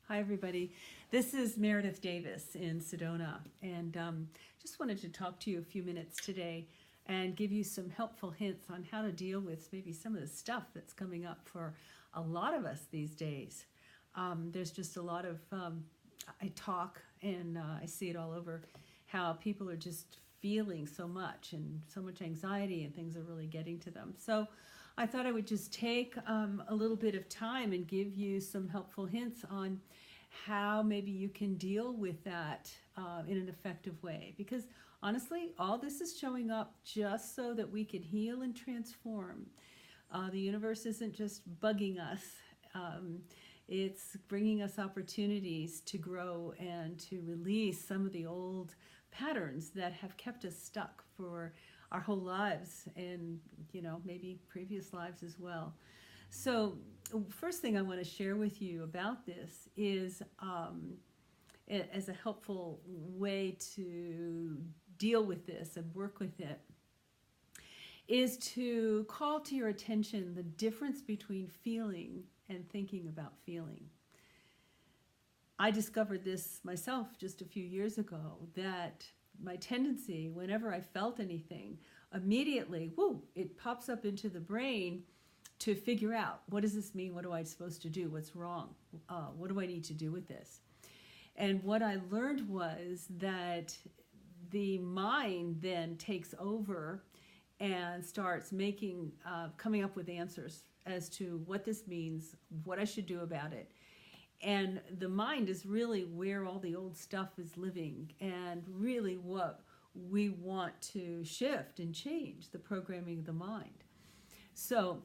Hi, everybody. This is Meredith Davis in Sedona, and just wanted to talk to you a few minutes today and give you some helpful hints on how to deal with maybe some of the stuff that's coming up for a lot of us these days. There's just a lot of, I talk and I see it all over, how people are just feeling so much and so much anxiety and things are really getting to them. So I thought I would just take a little bit of time and give you some helpful hints on how maybe you can deal with that in an effective way. Because honestly, all this is showing up just so that we can heal and transform. The universe isn't just bugging us. It's bringing us opportunities to grow and to release some of the old patterns that have kept us stuck for our whole lives and, maybe previous lives as well. So first thing I want to share with you about this is as a helpful way to deal with this and work with it is to call to your attention the difference between feeling and thinking about feeling. I discovered this myself just a few years ago, that my tendency, whenever I felt anything, immediately, it pops up into the brain to figure out, what does this mean? What am I supposed to do? What's wrong? What do I need to do with this? And what I learned was that the mind then takes over and starts coming up with answers as to what this means, what I should do about it. And the mind is really where all the old stuff is living, and really what we want to shift and change, the programming of the mind. So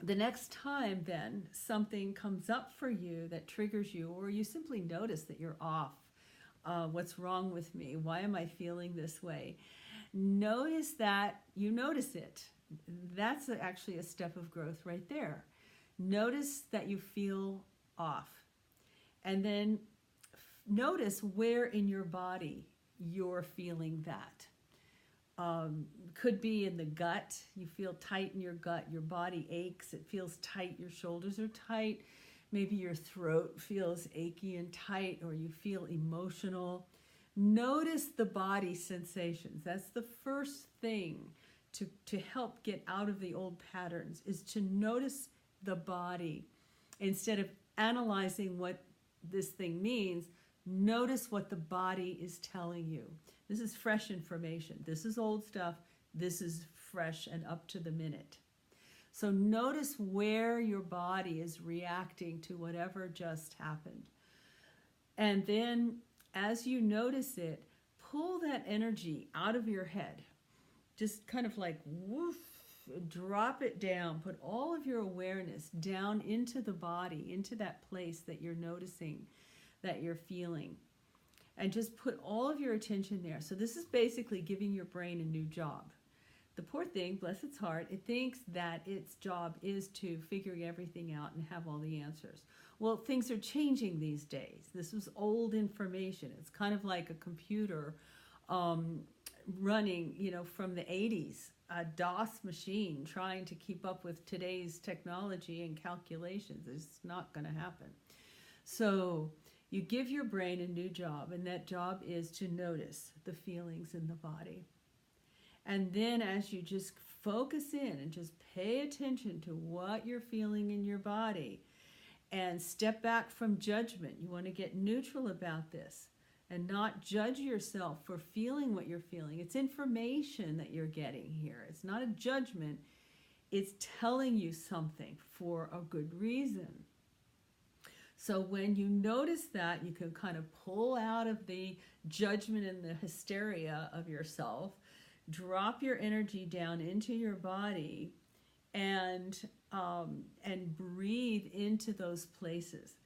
the next time then something comes up for you that triggers you, or you simply notice that you're off, what's wrong with me? Why am I feeling this way? Notice that you notice it. That's actually a step of growth right there. Notice that you feel off. And then notice where in your body you're feeling that. Could be in the gut. You feel tight in your gut. Your body aches. It feels tight. Your shoulders are tight. Maybe your throat feels achy and tight, or you feel emotional. Notice the body sensations. That's the first thing to help get out of the old patterns, is to notice the body. Instead of analyzing what this thing means, notice what the body is telling you. This is fresh information. This is old stuff. This is fresh and up to the minute. So notice where your body is reacting to whatever just happened. And then as you notice it, pull that energy out of your head. Just kind of like woof, drop it down. Put all of your awareness down into the body, into that place that you're noticing, that you're feeling. And just put all of your attention there. So this is basically giving your brain a new job. The poor thing, bless its heart, it thinks that its job is to figure everything out and have all the answers. Well, things are changing these days. This was old information. It's kind of like a computer running, from the 80s, a DOS machine trying to keep up with today's technology and calculations. It's not going to happen. So you give your brain a new job, and that job is to notice the feelings in the body. And then as you just focus in and just pay attention to what you're feeling in your body, and step back from judgment. You want to get neutral about this and not judge yourself for feeling what you're feeling. It's information that you're getting here. It's not a judgment. It's telling you something for a good reason. So when you notice that, you can kind of pull out of the judgment and the hysteria of yourself, drop your energy down into your body, and breathe into those places.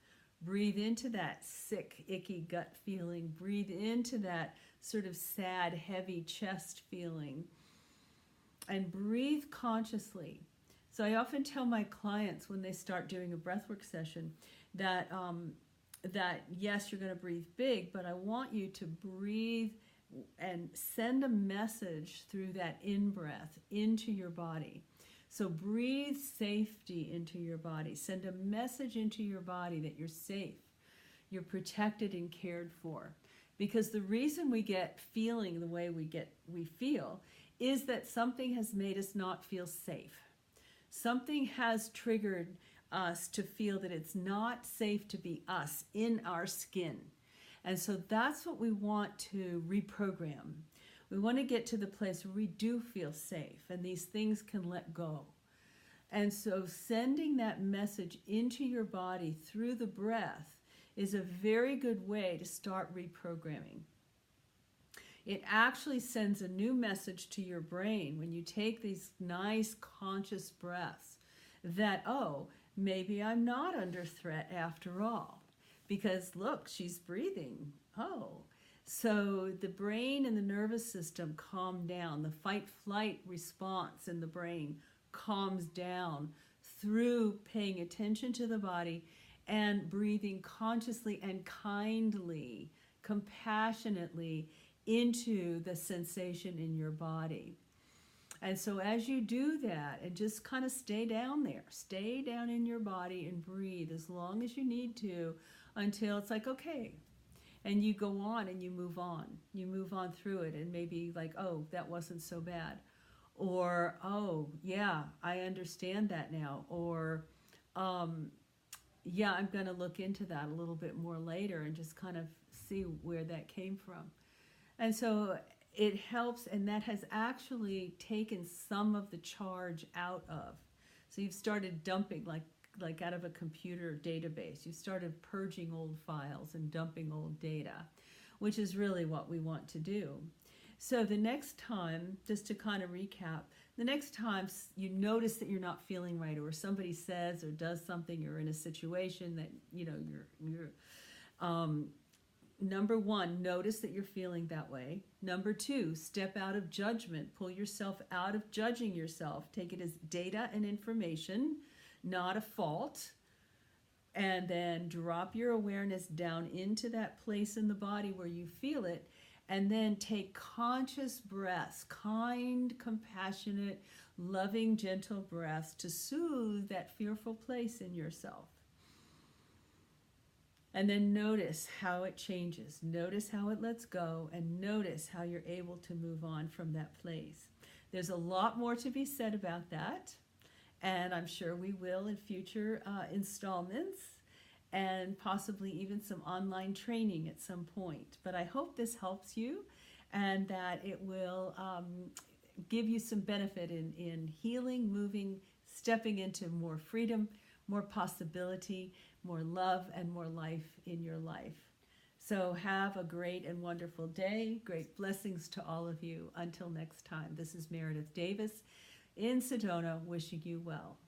Breathe into that sick, icky gut feeling. Breathe into that sort of sad, heavy chest feeling. And breathe consciously. So I often tell my clients when they start doing a breathwork session that yes, you're going to breathe big, but I want you to breathe and send a message through that in-breath into your body. So breathe safety into your body. Send a message into your body that you're safe. You're protected and cared for. Because the reason we get feeling the way we feel is that something has made us not feel safe. Something has triggered us to feel that it's not safe to be us in our skin. And so that's what we want to reprogram. We want to get to the place where we do feel safe and these things can let go. And so sending that message into your body through the breath is a very good way to start reprogramming. It actually sends a new message to your brain when you take these nice conscious breaths that, oh, maybe I'm not under threat after all. Because look, she's breathing. Oh, so the brain and the nervous system calm down. The fight-flight response in the brain calms down through paying attention to the body and breathing consciously and kindly, compassionately into the sensation in your body. And so as you do that, and just kind of stay down there, stay down in your body and breathe as long as you need to until it's like, okay. And you go on and you move on. You move on through it and maybe like, oh, that wasn't so bad. Or, oh, yeah, I understand that now. Or, yeah, I'm going to look into that a little bit more later and just kind of see where that came from. And so it helps, and that has actually taken some of the charge out of. So you've started dumping, like out of a computer database. You've started purging old files and dumping old data, which is really what we want to do. So the next time, just to kind of recap, the next time you notice that you're not feeling right, or somebody says or does something, you're in a situation that, you're number one, notice that you're feeling that way. Number two, step out of judgment. Pull yourself out of judging yourself. Take it as data and information, not a fault. And then drop your awareness down into that place in the body where you feel it. And then take conscious breaths, kind, compassionate, loving, gentle breaths to soothe that fearful place in yourself. And then notice how it changes. Notice how it lets go, and notice how you're able to move on from that place. There's a lot more to be said about that, and I'm sure we will in future installments, and possibly even some online training at some point. But I hope this helps you, and that it will give you some benefit in healing, moving, stepping into more freedom, more possibility, more love, and more life in your life. So have a great and wonderful day. Great blessings to all of you. Until next time, this is Meredith Davis in Sedona, wishing you well.